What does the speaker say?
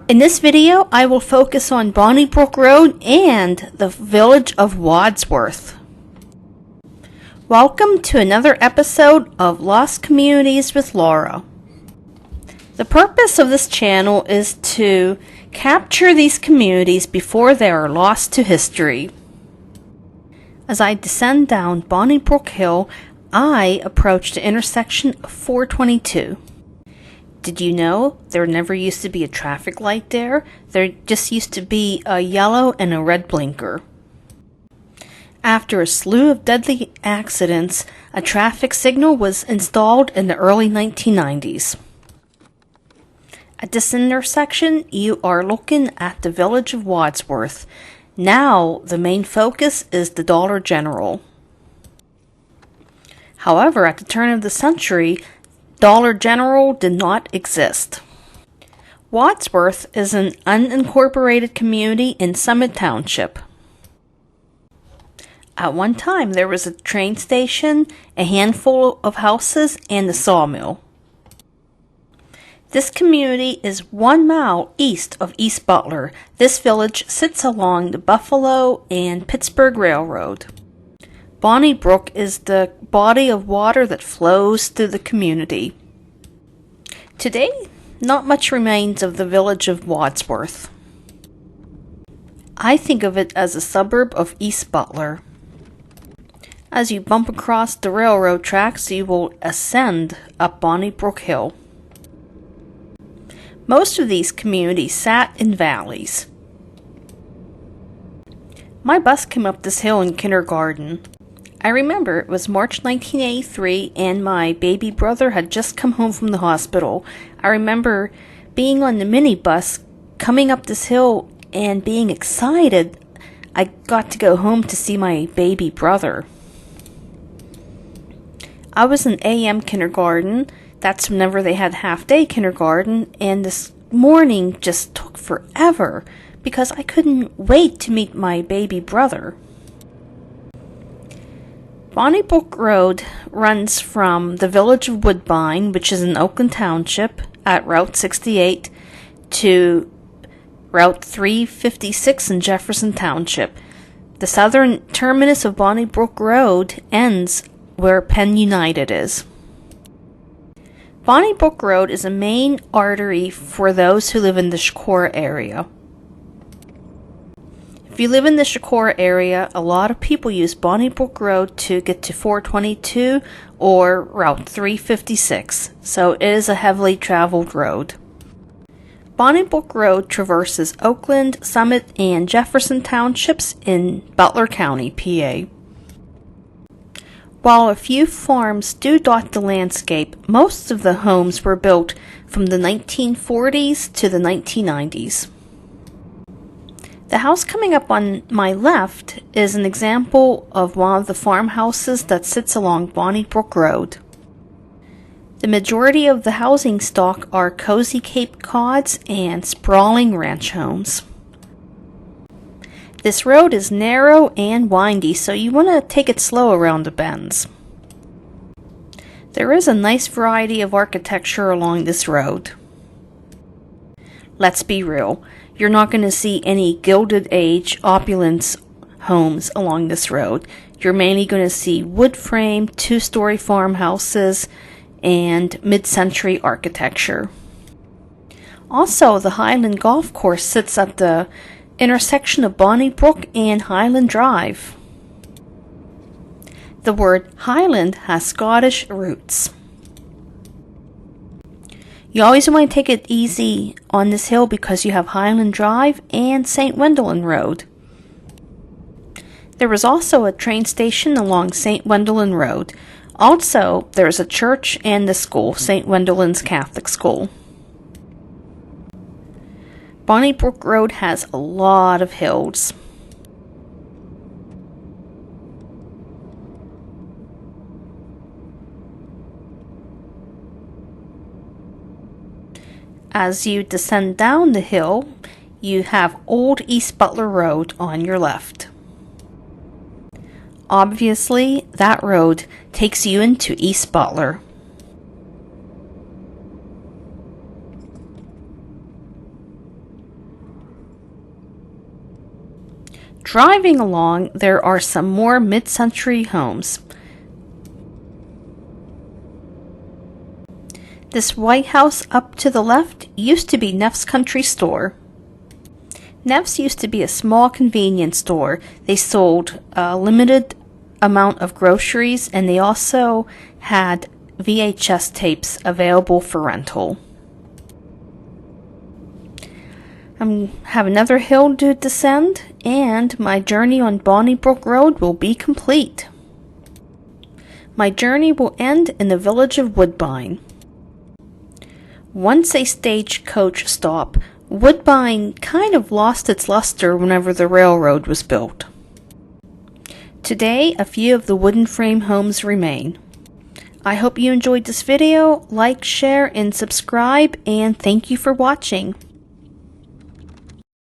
In this video, I will focus on Bonniebrook Road and the village of Wadsworth. Welcome to another episode of Lost Communities with Laura. The purpose of this channel is to capture these communities before they are lost to history. As I descend down Bonniebrook Hill, I approach the intersection of 422. Did you know there never used to be a traffic light there? There just used to be a yellow and a red blinker. After a slew of deadly accidents, a traffic signal was installed in the early 1990s. At this intersection, you are looking at the village of Wadsworth. Now, the main focus is the Dollar General. However, at the turn of the century, Dollar General did not exist. Wadsworth is an unincorporated community in Summit Township. At one time, there was a train station, a handful of houses, and a sawmill. This community is 1 mile east of East Butler. This village sits along the Buffalo and Pittsburgh Railroad. Bonniebrook is the body of water that flows through the community. Today, not much remains of the village of Wadsworth. I think of it as a suburb of East Butler. As you bump across the railroad tracks, you will ascend up Bonniebrook Hill. Most of these communities sat in valleys. My bus came up this hill in kindergarten. I remember it was March 1983 and my baby brother had just come home from the hospital. I remember being on the minibus coming up this hill and being excited I got to go home to see my baby brother. I was in AM kindergarten. That's whenever they had half-day kindergarten, and this morning just took forever because I couldn't wait to meet my baby brother. Bonniebrook Road runs from the village of Woodbine, which is in Oakland Township, at Route 68, to Route 356 in Jefferson Township. The southern terminus of Bonniebrook Road ends where Penn United is. Bonniebrook Road is a main artery for those who live in the Shakur area. If you live in the Shakur area, a lot of people use Bonniebrook Road to get to 422 or Route 356, so it is a heavily traveled road. Bonniebrook Road traverses Oakland, Summit, and Jefferson Townships in Butler County, PA. While a few farms do dot the landscape, most of the homes were built from the 1940s to the 1990s. The house coming up on my left is an example of one of the farmhouses that sits along Bonniebrook Road. The majority of the housing stock are cozy Cape Cods and sprawling ranch homes. This road is narrow and windy, so you want to take it slow around the bends. There is a nice variety of architecture along this road. Let's be real. You're not going to see any Gilded Age opulence homes along this road. You're mainly going to see wood frame, 2-story farmhouses, and mid-century architecture. Also, the Highland Golf Course sits at the intersection of Bonniebrook and Highland Drive. The word Highland has Scottish roots. You always want to take it easy on this hill because you have Highland Drive and St. Wendelin Road. There is also a train station along St. Wendelin Road. Also, there is a church and the school, St. Wendelin's Catholic School. Bonniebrook Road has a lot of hills. As you descend down the hill, you have Old East Butler Road on your left. Obviously, that road takes you into East Butler. Driving along, there are some more mid-century homes. This white house up to the left used to be Neff's Country Store. Neff's used to be a small convenience store. They sold a limited amount of groceries, and they also had VHS tapes available for rental. I have another hill to descend, and my journey on Bonniebrook Road will be complete. My journey will end in the village of Woodbine. Once a stagecoach stop, Woodbine kind of lost its luster whenever the railroad was built. Today, a few of the wooden frame homes remain. I hope you enjoyed this video. Like, share, and subscribe, and thank you for watching.